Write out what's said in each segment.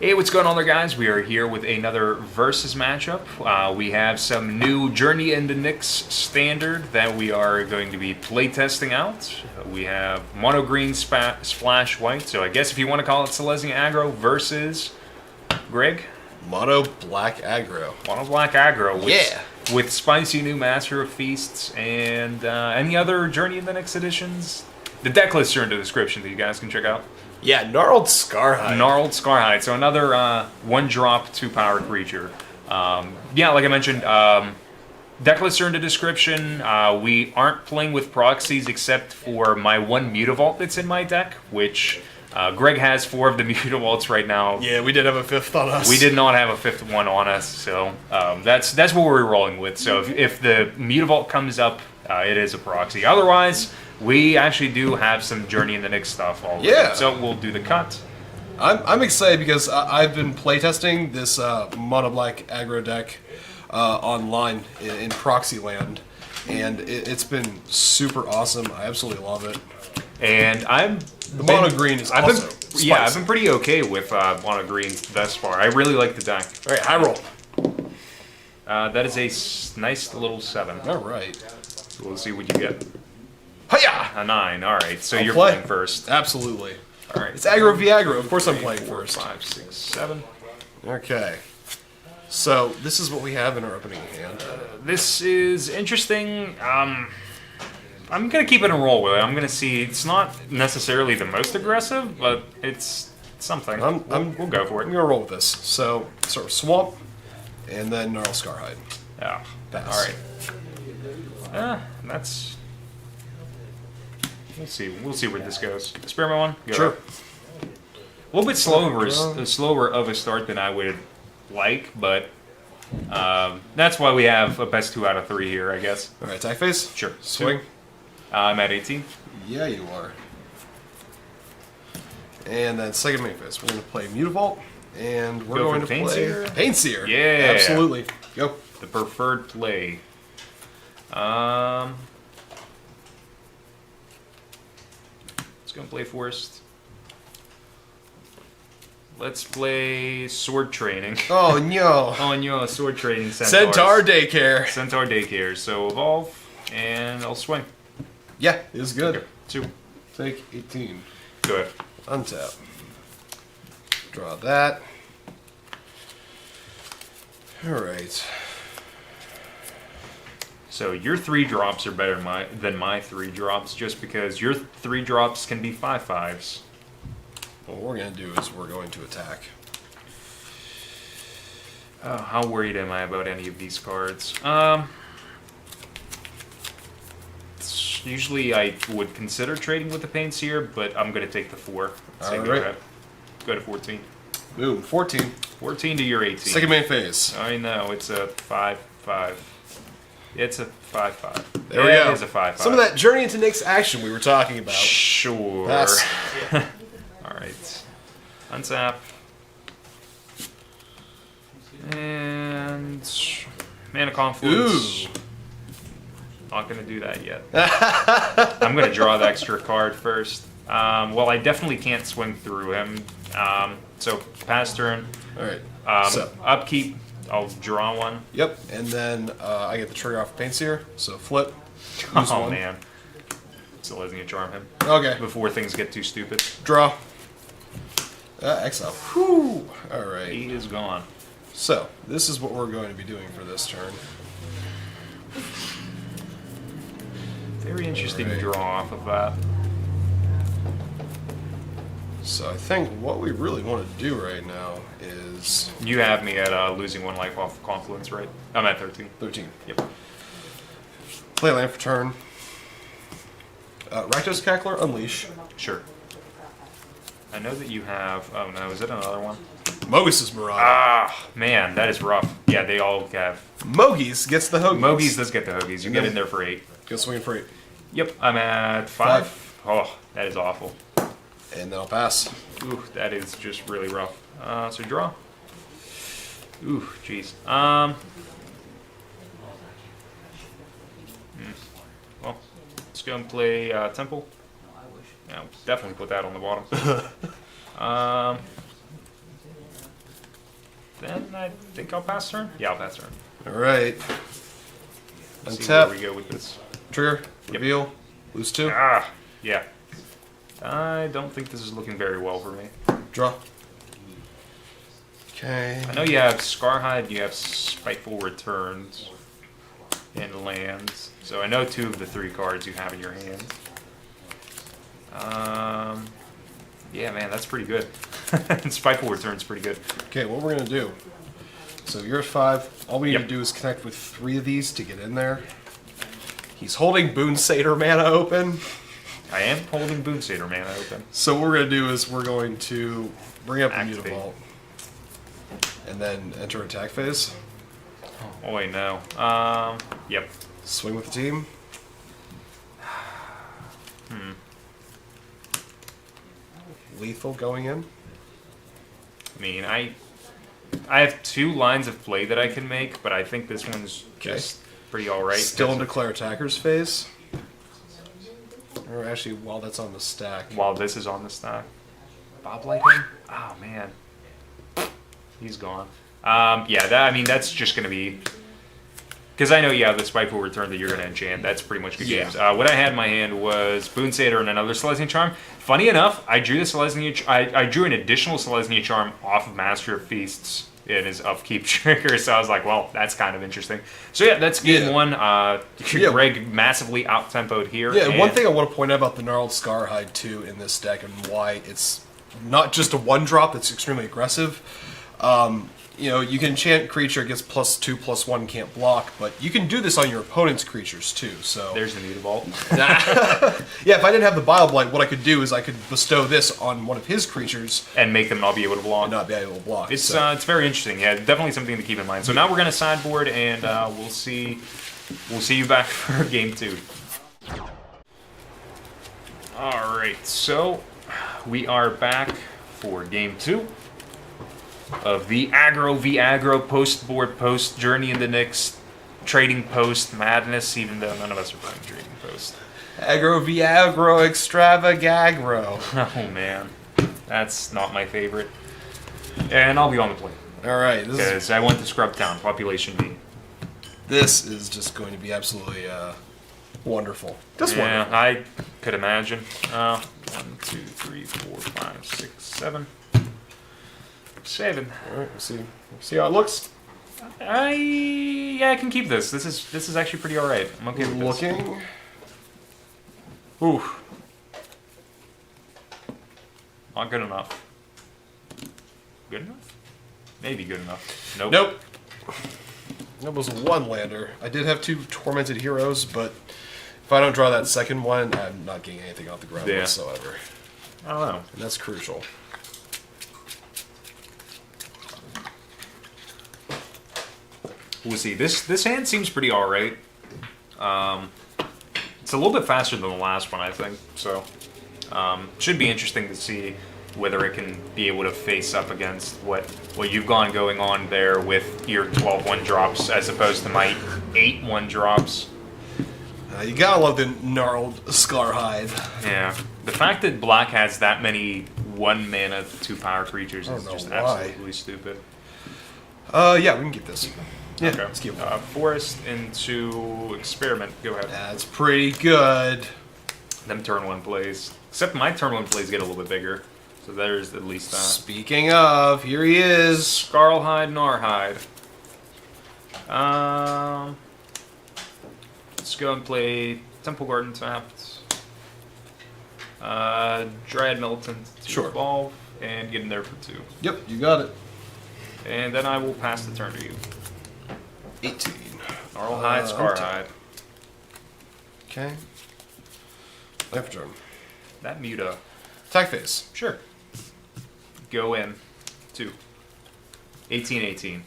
Hey, what's going on there, guys? We are here with another Versus matchup. We have some new Journey into Nyx standard that we are going to be playtesting out. We have Mono Green Splash White, so I guess if you want to call it Selesnya Aggro versus Greg? Mono Black Aggro. Mono Black Aggro with, with spicy new Master of Feasts and any other Journey into Nyx editions. The deck lists are in the description that you guys can check out. Yeah, Gnarled Scarhide. Gnarled Scarhide. So another 1-drop, 2-power creature. Yeah, like I mentioned, deck lists are in the description. We aren't playing with proxies except for my one Mutavault that's in my deck, which Greg has 4 of the Mutavaults right now. Yeah, we did have a 5th on us. We did not have a 5th one on us, so that's what we're rolling with. So if the Mutavault comes up, it is a proxy. Otherwise, we actually do have some Journey in the Nyx stuff already. Yeah. So we'll do the cut. I'm excited because I've been playtesting this Mono Black Aggro deck online in Proxy Land, and it's been super awesome. I absolutely love it. And the mono green is also spicy. I've been pretty okay with mono green thus far. I really like the deck. All right, high roll. That is a nice little 7. All right. So we'll see what you get. Hiya! A 9. All right. So you're play. playing first. Absolutely. All right. It's Aggro v Aggro. Of course, I'm 3, playing 4, first. 5, 6, 7. Okay. So this is what we have in our opening hand. This is interesting. I'm gonna keep it and roll with it. I'm gonna see. It's not necessarily the most aggressive, but it's something. We'll go for it. I'm gonna roll with this. So sort of Swamp, and then Gnarled Scarhide. Yeah. Pass. All right. That's. We'll see where this goes. Experiment one. Go. Sure. A little bit slower of a start than I would like, but that's why we have a best 2 out of 3 here, I guess. All right, attack phase. Sure. Swing. I'm at 18. Yeah, you are. And then second main phase, we're going to play Mutavault, and we're going to Pain play Seer? Pain Seer. Yeah, absolutely. Go. The preferred play. Let's go and play Forest. Let's play Sword Training. Oh no. Oh no, Sword Training Centaurs. Centaur Daycare. Centaur Daycare. So evolve, and I'll swing. Yeah, it was good. Okay. 2. Take 18. Go ahead. Untap. Draw that. Alright. So your 3 drops are better than my 3 drops, just because your 3 drops can be 5/5s. What we're going to do is we're going to attack. How worried am I about any of these cards? Usually I would consider trading with the Pain Seer, but I'm going to take the 4. So All go right. ahead. Go to 14. Boom, 14. 14 to your 18. Second main phase. I know, it's a 5/5. It's a 5/5. There we go. It is a 5/5. Some of that Journey into Nyx action we were talking about. Sure. Pass. Alright. Untap. And Mana Confluence. Ooh. Not gonna do that yet. I'm gonna draw the extra card first. Well, I definitely can't swing through him. So pass turn. Alright. So upkeep. I'll draw one. Yep, and then I get the trigger off Pain Seer, so flip. Oh one. man. Selesnya Charm him. Okay. Before things get too stupid. Draw. Exile. Whew. Alright. He is gone. So, this is what we're going to be doing for this turn. Very interesting Alright. draw off of that. So I think what we really want to do right now is You have me at losing 1 life off Confluence, right? I'm at 13. 13. Yep. Play land for turn. Rakdos Cackler, Unleash. Sure. I know that you have... Oh no, is it another one? Mogis' Marauder. Ah, man, that is rough. Yeah, they all have... Mogis gets the Hoagies. Mogis does get the Hoagies. You get in there for 8. Go swinging for 8. Yep, I'm at 5. Oh, that is awful. And then I'll pass. Ooh, that is just really rough. So draw. Ooh, jeez. Well, let's go and play Temple. Yeah, definitely put that on the bottom. then I think I'll pass turn. Yeah, I'll pass turn. All right. Let's see where we Untap. go with this. Trigger. Yep. Reveal. Lose 2. Ah, yeah. I don't think this is looking very well for me. Draw. Okay. I know you have Scarhide, you have Spiteful Returns, and lands. So I know 2 of the 3 cards you have in your hand. Yeah, man, that's pretty good. Spiteful Return's pretty good. Okay, what we're gonna do. So you're at 5. All we need Yep. to do is connect with 3 of these to get in there. He's holding Boon Satyr mana open. I am holding Boon Satyr mana open. So what we're gonna do is we're going to bring up the Activate. Mutavault. And then enter attack phase. Oh, wait, no. Yep. Swing with the team. Lethal going in. I mean, I have 2 lines of play that I can make, but I think this one's Okay. just pretty alright. Still in declare attacker's phase. Or actually, while that's on the stack. While this is on the stack. Bob Blight him? Oh, man. He's gone. Yeah, I mean, that's just going to be... Because I know you have the Spiteful Return that you're going to enchant. That's pretty much good Yeah. games. What I had in my hand was Boon Satyr and another Selesnya Charm. Funny enough, I drew I drew an additional Selesnya Charm off of Master of Feasts in his upkeep trigger, so I was like, well, that's kind of interesting. So yeah, that's game 1. Greg massively out-tempoed here. Yeah, and one thing I want to point out about the Gnarled Scarhide too in this deck and why it's not just a 1-drop that's extremely aggressive. You know, you can enchant creature, gets +2/+1, can't block, but you can do this on your opponent's creatures too. So There's the Mutavault. yeah, if I didn't have the Bile Blight, what I could do is I could bestow this on one of his creatures And make them not be able to block. and not be able to block. It's so. it's very interesting. Yeah, definitely something to keep in mind. So now we're gonna sideboard, and we'll see you back for game 2. All right, so we are back for game 2 of the Aggro v Aggro post-board post Journey in the Nyx trading post madness. Even though none of us are playing trading post. Aggro v Aggro extravagagro. Oh man, that's not my favorite. And I'll be on the plane. All right, Because I went to Scrub Town, population B. this is just going to be absolutely wonderful. Just Yeah, wonderful. I could imagine. 1, 2, 3, 4, 5, 6, 7. 7. All right, we'll see how it looks. Yeah, I can keep this. This is actually pretty alright. I'm okay with this. Looking. Ooh. Not good enough. Good enough? Maybe good enough. Nope. Nope. That was a 1-lander. I did have 2 Tormented Heroes, but if I don't draw that second one, I'm not getting anything off the ground Yeah. whatsoever. I don't know. And that's crucial. We'll see. This hand seems pretty alright. It's a little bit faster than the last one, I think. So, should be interesting to see whether it can be able to face up against what you've going on there with your 12 1-drops as opposed to my 8 1-drops. You gotta love the Gnarled Scarhide. Yeah. The fact that black has that many 1-mana 2-power creatures is know just why. absolutely stupid. Yeah, we can keep this. Yeah, Okay. let's keep it. Forest into Experiment. Go ahead. That's pretty good. Them turn 1 plays. Except my turn 1 plays get a little bit bigger. So there's at least that. Speaking of, here he is. Scarlhide, Gnarhide. Let's go and play Temple Garden tapped. Dryad Militant to Sure. evolve and get in there for 2. Yep, you got it. And then I will pass the turn to you. 18. Gnarlhide, Scarhide. Okay. Life turn. That Muta. Attack phase. Sure. Go in. 2. 18, 18.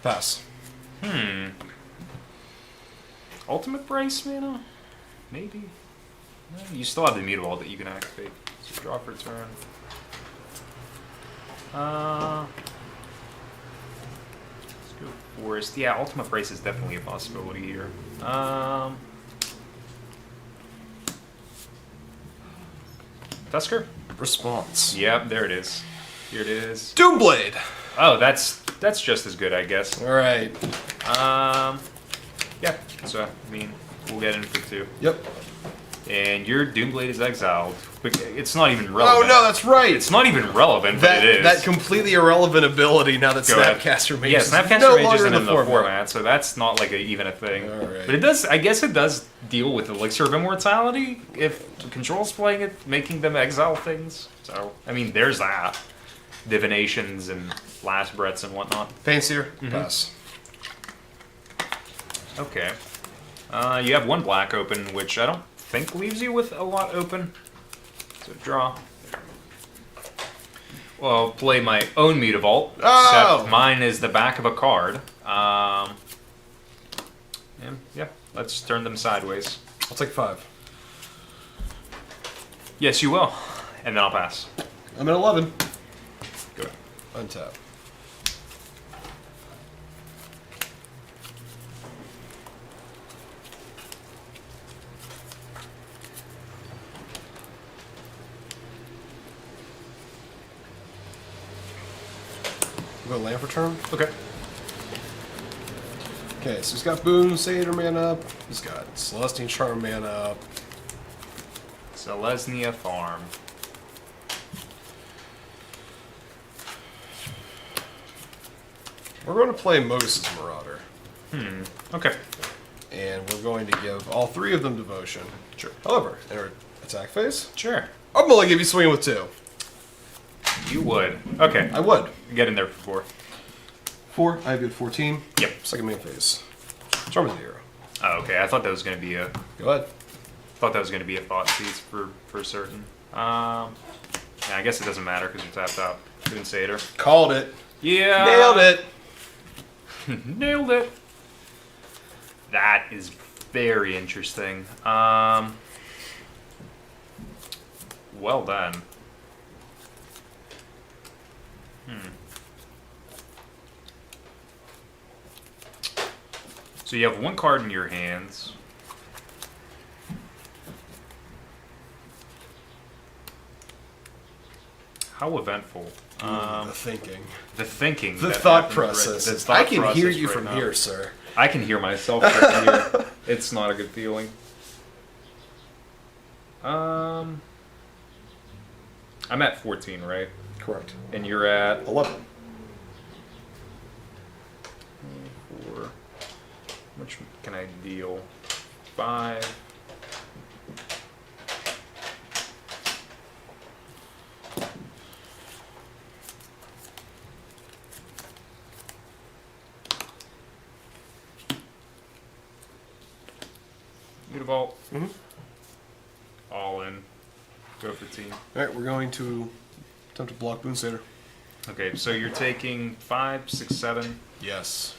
Pass. Ultimate Brace mana? Maybe. No, you still have the Mutavault that you can activate. So draw for turn. Let's go Forest. Yeah, Ultimate Brace is definitely a possibility here. Tusker? Response. Yep, there it is. Here it is. Doomblade! Oh, that's just as good, I guess. Alright. Yeah, so, I mean, we'll get in for 2. Yep. And your Doomblade is exiled. It's not even relevant. Oh no, that's right! It's not even relevant, but it is. That completely irrelevant ability now that Go ahead. Snapcaster Mage Yeah, is Snapcaster no Mage longer isn't in the format. format, so that's not like even a thing. Alright. But it does, I guess it does deal with Elixir of Immortality if Control's playing it, making them exile things. So, I mean, there's that. Divinations and Last Breaths and whatnot. Pain Seer? Pass. Okay. You have 1 black open, which I don't think leaves you with a lot open. So draw. Well, I'll play my own Mutavault, except mine is the back of a card. And yeah, let's turn them sideways. I'll take 5. Yes, you will. And then I'll pass. I'm at 11. Good. Untap. We'll go land for turn. Okay. Okay, so he's got Boon Satyr mana up. He's got Selesnya Charm mana up. Selesnya Farm. We're going to play Mogis' Marauder. Okay. And we're going to give all 3 of them Devotion. Sure. However, in our attack phase, Sure. I'm going to give you swinging with 2. You would. Okay. I would. Get in there for 4. I have you at 14. Yep. Second main phase. Tormented Hero. Oh, okay. I thought that was going to be a... Go ahead. Thought that was going to be a Thoughtseize for certain. Yeah, I guess it doesn't matter because you're tapped out. Boon Satyr. Called it. Yeah. Nailed it. Nailed it. That is very interesting. Well done. So you have 1 card in your hands. How eventful. The thinking. The thinking. The that thought happened right- process. the thought I can hear process you right from now. here, sir. I can hear myself from here. It's not a good feeling. I'm at 14, right? Correct. And you're at 11. 4. How much can I deal? 5. Mutavault. All in. Go for team. Alright, we're going to attempt to block Boon Satyr. Okay, so you're taking 5, 6, 7, Yes.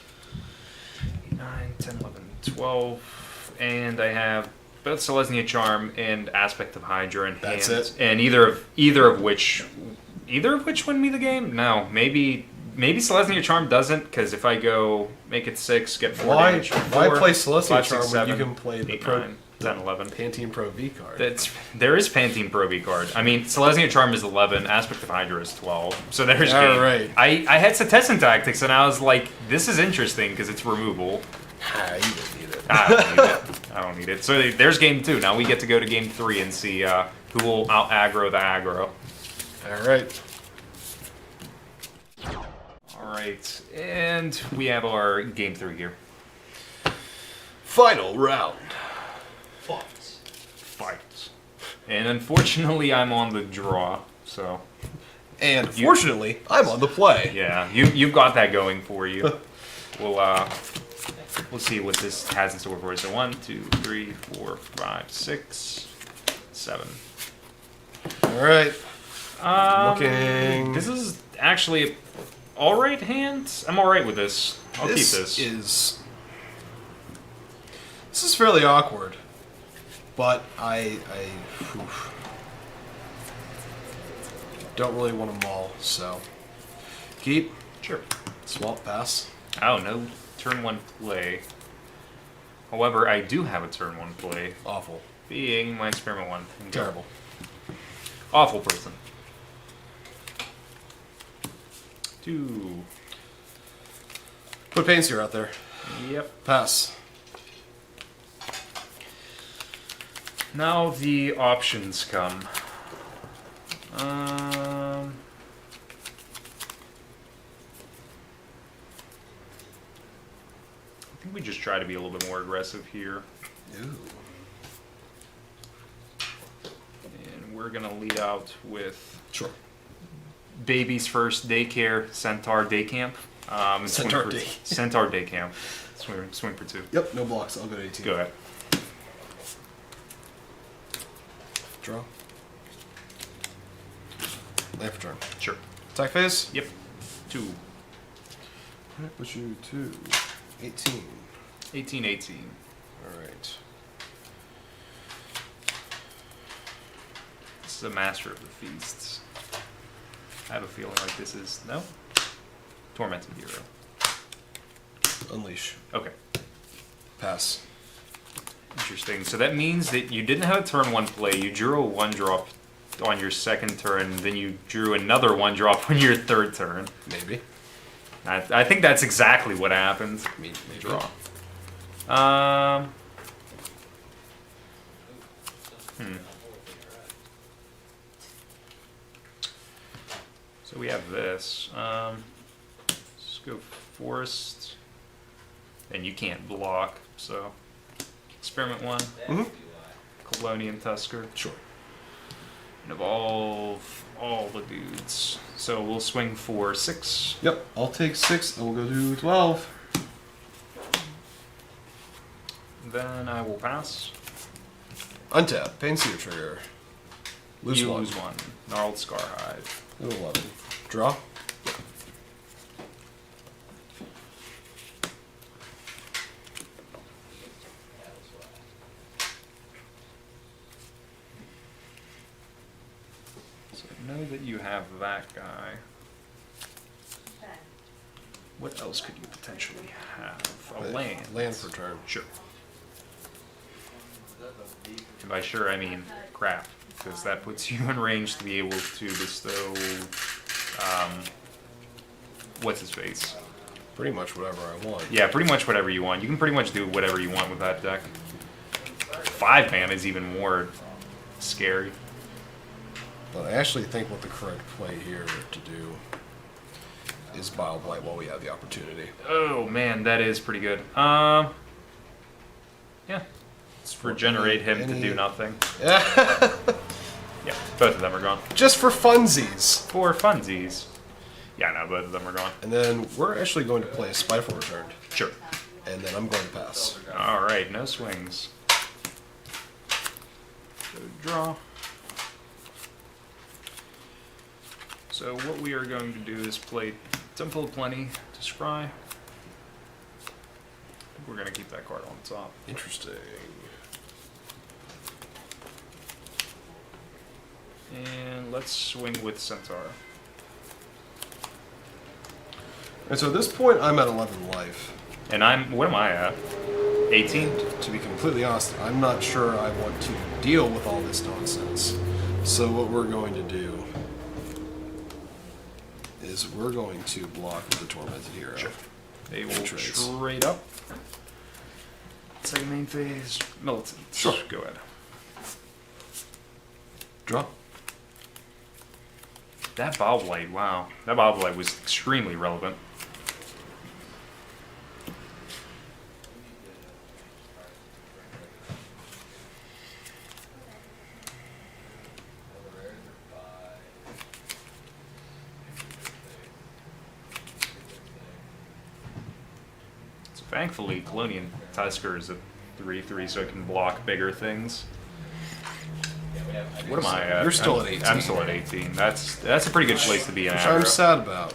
8, 9, 10, 11, 12, and I have both Selesnya Charm and Aspect of Hydra in hand. That's it. And either of which win me the game? No, maybe Selesnya Charm doesn't, because if I go make it 6, get 4 Why damage. play 4, Selesnya 5, 6, Charm when 7, you can play the 8, Pro 9, 10, 11. Pantene Pro V card? There is Pantene Pro V card. I mean, Selesnya Charm is 11, Aspect of Hydra is 12. So there's game. Alright. I had Setessan Tactics, and I was like, this is interesting because it's removal. Ah, you didn't need it. I don't need it. I don't need it. So there's game 2. Now we get to go to game 3 and see who will out aggro the aggro. Alright. Alright, and we have our game 3 here. Final round. Fight. And unfortunately, I'm on the draw, so... And fortunately, I'm on the play. Yeah, you've got that going for you. We'll see what this has in store for us. So 1, 2, 3, 4, 5, 6, 7. Alright. Looking. This is actually alright hand. I'm alright with this. I'll keep this. This is fairly awkward. But I don't really want to maul, so keep. Sure. Swamp pass. Oh, no turn 1 play. However, I do have a turn 1 play. Awful. Being my experiment 1. Terrible. Awful person. 2. Put Pain Seer out there. Yep. Pass. Now the options come. I think we just try to be a little bit more aggressive here. Ooh. And we're going to lead out with Sure. Baby's First Daycare Centaur Day Camp. And Centaur swing for, Day. Centaur Day Camp. Swing for 2. Yep, no blocks. I'll go to 18. Go ahead. Draw. Land for turn. Sure. Attack phase? Yep. 2. Alright, push you to 18. 18. Alright. This is a Master of the Feasts. I have a feeling like this is... No? Tormented Hero. Unleash. Okay. Pass. Interesting. So that means that you didn't have a turn 1 play. You drew a 1-drop on your second turn, then you drew another 1-drop on your third turn. Maybe. I think that's exactly what happened. Maybe. Draw. So we have this. Let's go Forest. And you can't block, so experiment 1. Mm-hmm. Kalonian Tusker. Sure. And evolve all the dudes. So we'll swing for 6. Yep, I'll take 6 and we'll go to 12. Then I will pass. Untap. Pain Seer trigger. Lose You 1. lose 1. Gnarled Scarhide. Go to 11. Draw. So I know that you have that guy. What else could you potentially have? A land. Land for turn. Sure. And by sure, I mean crap, because that puts you in range to be able to bestow, what's his face? Pretty much whatever I want. Yeah, pretty much whatever you want. You can pretty much do whatever you want with that deck. 5 mana is even more scary. But I actually think what the correct play here to do is Bile Blight while we have the opportunity. Oh man, that is pretty good. Yeah. Let's regenerate him to do nothing. Yeah. Yeah, both of them are gone. Just for funsies. For funsies. Yeah, no, both of them are gone. And then we're actually going to play a Spiteful Returned. Sure. And then I'm going to pass. Alright, no swings. So draw. So what we are going to do is play Temple of Plenty to scry. We're going to keep that card on top. Interesting. And let's swing with Centaur. And so at this point, I'm at 11 life. And what am I at? 18? To be completely honest, I'm not sure I want to deal with all this nonsense. So what we're going to do is we're going to block the Tormented Hero. Sure. They will Trades. trade up. Second main phase, Militant. Sure. Go ahead. Draw. That Bile Blight, wow. That Bile Blight was extremely relevant. So thankfully, Kalonian Tusker is a 3/3, so it can block bigger things. What am I at? You're still at 18. I'm still at 18. That's a pretty good place to be in Which I'm aggro. sad about.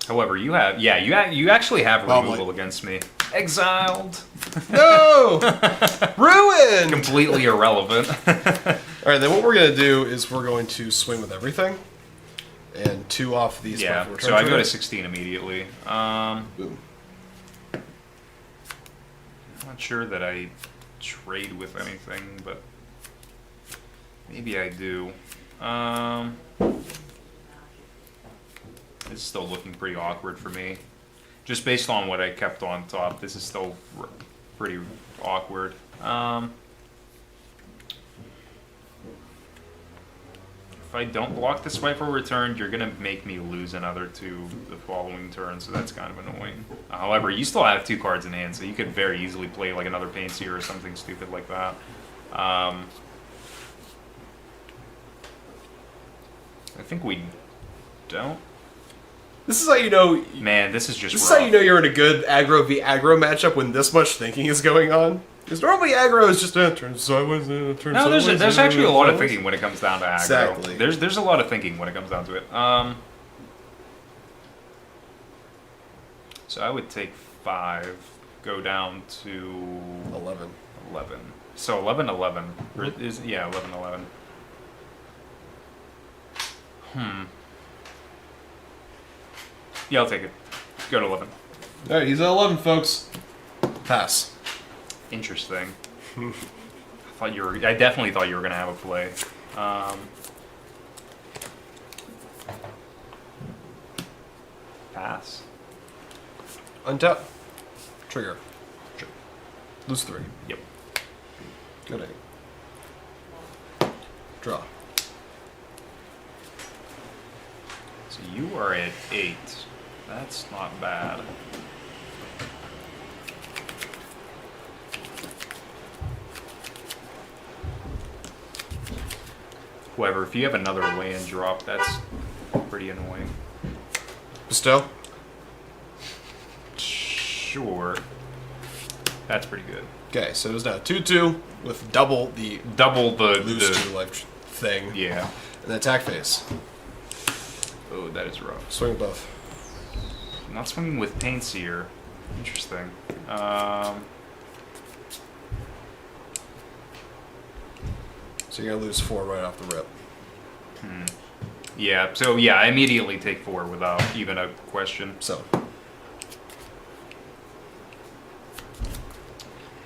However, you actually have Bile removal Blight. against me. Exiled. No! Ruined! Completely irrelevant. Alright, then what we're going to do is we're going to swing with everything. And 2 off these. Yeah, Spiteful so I Return go to trigger. 16 immediately. Boom. Not sure that I trade with anything, but maybe I do. It's still looking pretty awkward for me. Just based on what I kept on top, this is still pretty awkward. If I don't block the Spiteful Returned, you're going to make me lose another 2 the following turn, so that's kind of annoying. However, you still have 2 cards in hand, so you could very easily play like another Pain Seer or something stupid like that. I think we don't. This is how you know. Man, this is just This is rough. how you know you're in a good aggro v aggro matchup when this much thinking is going on. Because normally aggro is just turn sideways, turn No, sideways. there's actually a lot of thinking when it comes down to aggro. Exactly. There's a lot of thinking when it comes down to it. So I would take 5, go down to 11. 11. So 11-11. Yeah, 11-11. Yeah, I'll take it. Go to 11. All right, he's at 11, folks. Pass. Interesting. I definitely thought you were gonna have a play. Pass. Untap. Trigger. Lose 3. Yep. Good aim. Draw. So you are at 8. That's not bad. However, if you have another land drop, that's pretty annoying. Bestow. Sure. That's pretty good. Okay, so it was now 2-2 with double the lose 2 life thing. Yeah. And the attack phase. Oh, that is rough. Swing both. Not swinging with Pain Seer. Interesting. So you're gonna lose 4 right off the rip. Yeah, so yeah, I immediately take 4 without even a question. So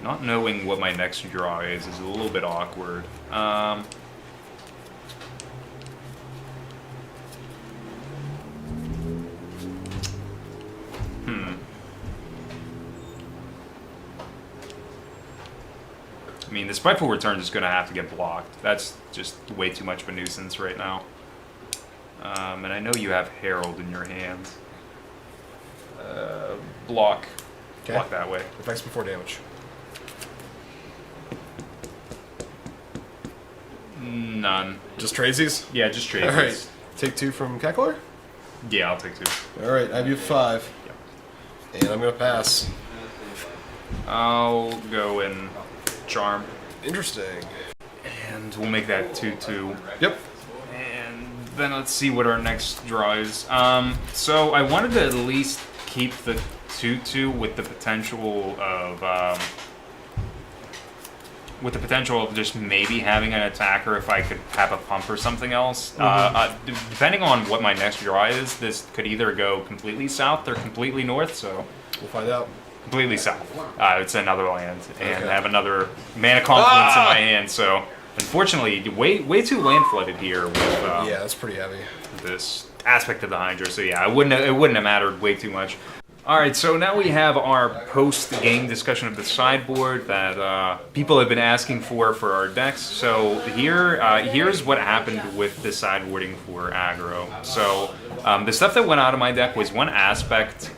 Not knowing what my next draw is a little bit awkward. I mean, the Spiteful Return is going to have to get blocked. That's just way too much of a nuisance right now. And I know you have Herald in your hand. Block. okay. Block that way. Effects before damage. None. Just Tracy's? Yeah, just trade. All right. Take 2 from Cackler? Yeah, I'll take 2. All right, I have you 5. Yep. And I'm gonna pass. I'll go in Charm. Interesting. And we'll make that 2-2. Yep. And then let's see what our next draw is. So I wanted to at least keep the 2-2 with the potential of just maybe having an attacker if I could have a pump or something else. Depending on what my next draw is, this could either go completely south or completely north. So We'll find out. completely south. It's another land, and have another Mana Confluence in my hand. So unfortunately, way too land flooded here with Yeah, that's pretty heavy. this Aspect of the Hydra. So yeah, it wouldn't have mattered way too much. All right, so now we have our post-game discussion of the sideboard that people have been asking for our decks. So here's what happened with the sideboarding for aggro. So the stuff that went out of my deck was 1 Aspect,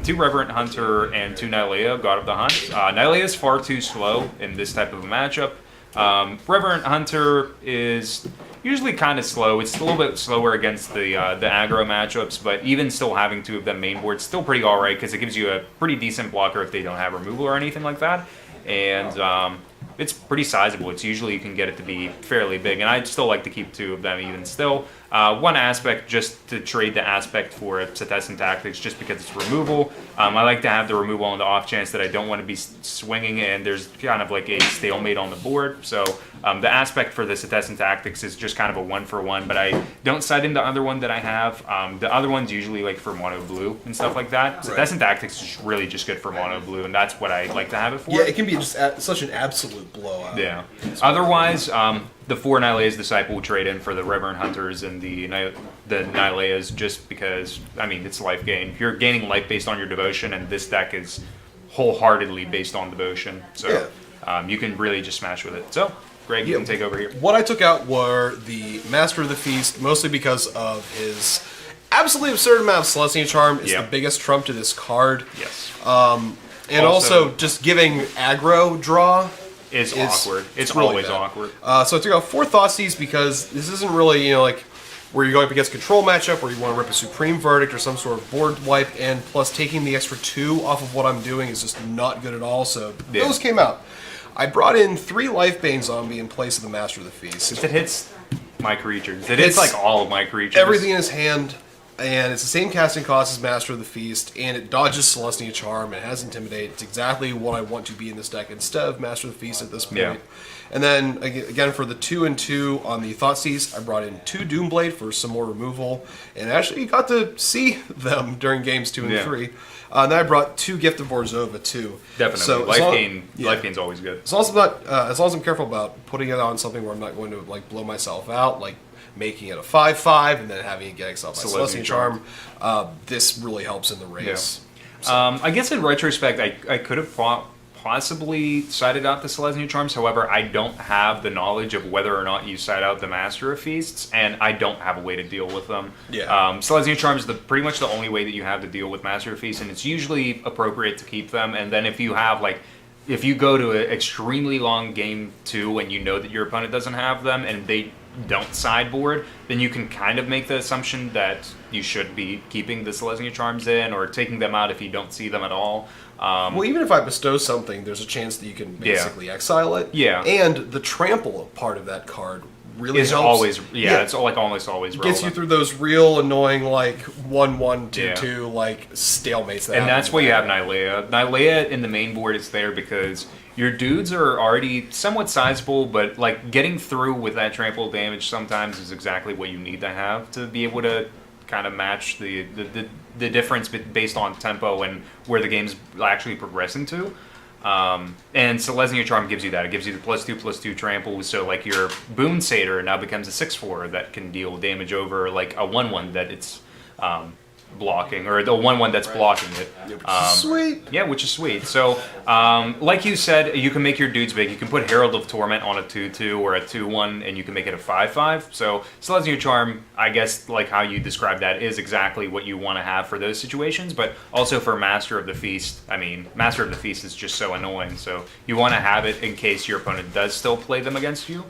2 Reverent Hunter, and 2 Nylea, God of the Hunt. Nylea is far too slow in this type of a matchup. Reverent Hunter is usually kind of slow. It's a little bit slower against the aggro matchups, but even still having 2 of them mainboard, still pretty alright because it gives you a pretty decent blocker if they don't have removal or anything like that. And it's pretty sizable. It's usually you can get it to be fairly big, and I'd still like to keep 2 of them even still. One aspect, just to trade the aspect for Setessan Tactics, just because it's removal. I like to have the removal on the off chance that I don't want to be swinging and there's kind of like a stalemate on the board. So the aspect for the Setessan Tactics is just kind of a 1-for-1, but I don't cite in the other one that I have. The other one's usually like for mono blue and stuff like that. Setessan Tactics is really just good for mono blue, and that's what I like to have it for. Yeah, it can be just such an absolute blowout. Yeah. Otherwise, the 4 Nylea's Disciple will trade in for the Reverent Hunters and the Nylea's, just because, I mean, it's life gain. You're gaining life based on your devotion, and this deck is wholeheartedly based on devotion. So you can really just smash with it. So, Greg, you can take over here. What I took out were the Master of the Feast, mostly because of his absolutely absurd amount of Selesnya Charm. Is the biggest trump to this card. Yes. And also just giving aggro draw. It's awkward. It's really always awkward. So I took out 4 Thoughtseize because this isn't really, you know, like where you're going up against control matchup where you want to rip a Supreme Verdict or some sort of board wipe, and plus taking the extra 2 off of what I'm doing is just not good at all. So those came out. I brought in 3 Lifebane Zombie in place of the Master of the Feast. It hits my creatures. It hits like all of my creatures. Everything in his hand. And it's the same casting cost as Master of the Feast, and it dodges Selesnya Charm, and it has Intimidate. It's exactly what I want to be in this deck instead of Master of the Feast at this point. Yeah. And then, again, for the 2 and 2 on the Thoughtseize, I brought in 2 Doomblade for some more removal, and actually got to see them during games 2 and 3. And then I brought 2 Gift of Orzhova, too. Definitely. So, Life gain's always good. As long as I'm careful about putting it on something where I'm not going to like blow myself out, like making it a 5/5 and then having it get exiled by Selesnya Charm. This really helps in the race. Yeah. So. I guess in retrospect, I could have possibly sided out the Selesnya Charms. However, I don't have the knowledge of whether or not you side out the Master of Feasts, and I don't have a way to deal with them. Yeah. Selesnya Charms is pretty much the only way that you have to deal with Master of Feasts, and it's usually appropriate to keep them. And then if you have if you go to an extremely long game 2 and you know that your opponent doesn't have them and they don't sideboard, then you can kind of make the assumption that you should be keeping the Selesnya Charms in or taking them out if you don't see them at all. Well, even if I bestow something, there's a chance that you can basically exile it. Yeah. And the trample part of that card really is helps. Always, it's like almost always relevant. Gets you through those real annoying, like, 1/1, 2/2, like, stalemates that And that's why you have Nylea. Nylea in the main board is there because your dudes are already somewhat sizable, but like getting through with that trample damage sometimes is exactly what you need to have to be able to kind of match the difference based on tempo and where the game's actually progressing to. And Selesnya Charm gives you that. It gives you the +2/+2 trample, so like your Boon Satyr now becomes a 6/4 that can deal damage over like a 1/1 that it's blocking, or the 1/1 that's blocking it. Which is sweet. Yeah, which is sweet. So, like you said, you can make your dudes big. You can put Herald of Torment on a 2/2 or a 2/1, and you can make it a 5/5. So, Selesnya Charm, I guess, like how you described that, is exactly what you want to have for those situations. But also for Master of the Feast, I mean, Master of the Feast is just so annoying. So, you want to have it in case your opponent does still play them against you.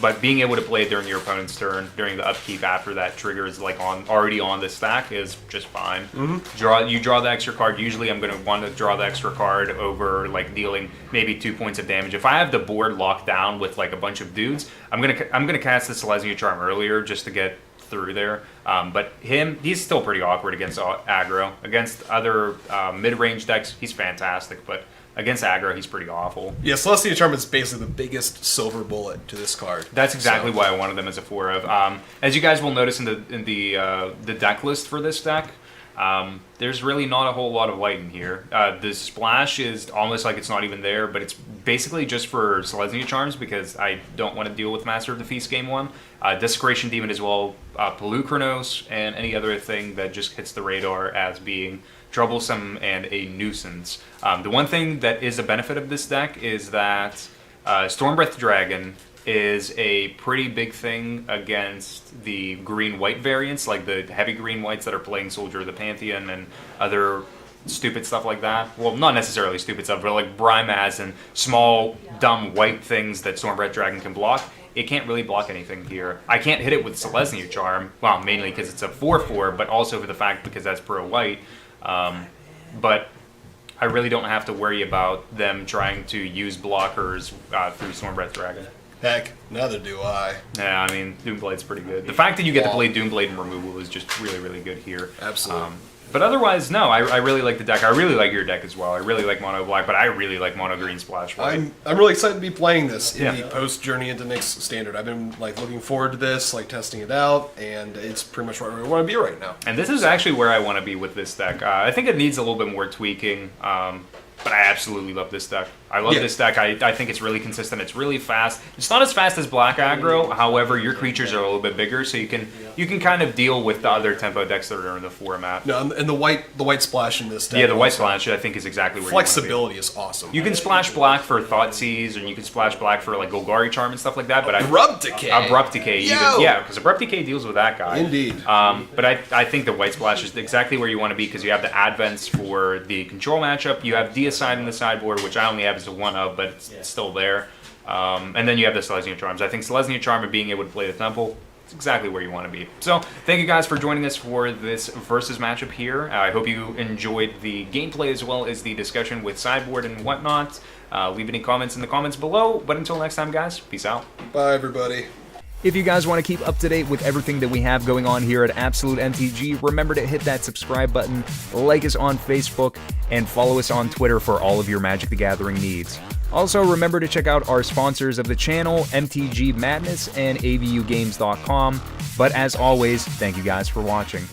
But being able to play it during your opponent's turn, during the upkeep after that trigger is like already on the stack, is just fine. You draw the extra card. Usually I'm going to want to draw the extra card over like dealing maybe 2 points of damage. If I have the board locked down with like a bunch of dudes, I'm gonna cast the Selesnya Charm earlier just to get through there. But he's still pretty awkward against aggro. Against other mid-range decks, he's fantastic, but against aggro, he's pretty awful. Yeah, Selesnya Charm is basically the biggest silver bullet to this card. That's exactly why I wanted them as a 4 of. As you guys will notice in the deck list for this deck, there's really not a whole lot of light in here. The splash is almost like it's not even there, but it's basically just for Selesnya Charms because I don't want to deal with Master of the Feast game 1. Desecration Demon as well, Pelukronos, and any other thing that just hits the radar as being troublesome and a nuisance. The one thing that is a benefit of this deck is that Stormbreath Dragon is a pretty big thing against the green-white variants, like the heavy green-whites that are playing Soldier of the Pantheon and other stupid stuff like that. Well, not necessarily stupid stuff, but like Brimaz and small, dumb white things that Stormbreath Dragon can block. It can't really block anything here. I can't hit it with Selesnya Charm, well, mainly because it's a 4/4, but also for the fact because that's pro-white. But I really don't have to worry about them trying to use blockers through Stormbreath Dragon. Heck, neither do I. Yeah, I mean, Doomblade's pretty good. The fact that you get to play Doomblade and removal is just really, really good here. Absolutely. But otherwise, no, I really like the deck. I really like your deck as well. I really like Mono Black, but I really like Mono Green Splash White. I'm really excited to be playing this in Yeah. the post Journey into Nyx standard. I've been like looking forward to this, like testing it out, and it's pretty much where I want to be right now. And this is actually where I want to be with this deck. I think it needs a little bit more tweaking, but I absolutely love this deck. I love this deck. I think it's really consistent. It's really fast. It's not as fast as Black Aggro. However, your creatures are a little bit bigger, so you can kind of deal with the other tempo decks that are in the format. No, and the white splash in this deck. Yeah, the white also, splash I think is exactly where flexibility is awesome. you can splash black for Thoughtseize, and you can splash black for like Golgari Charm and stuff like that. But Abrupt Decay. Abrupt Decay, even, Yo! yeah, because Abrupt Decay deals with that guy. Indeed. But I think the white splash is exactly where you want to be because you have the advents for the control matchup. You have Deicide in the sideboard, which I only have as a one of, but it's still there. And then you have the Selesnya Charms. I think Selesnya Charm and being able to play the Temple, it's exactly where you want to be. So thank you guys for joining us for this versus matchup here. I hope you enjoyed the gameplay as well as the discussion with sideboard and whatnot. Leave any comments in the comments below. But until next time, guys, peace out. Bye, everybody. If you guys want to keep up to date with everything that we have going on here at Absolute MTG, remember to hit that subscribe button, like us on Facebook, and follow us on Twitter for all of your Magic the Gathering needs. Also, remember to check out our sponsors of the channel, MTG Madness and AVUgames.com. But as always, thank you guys for watching.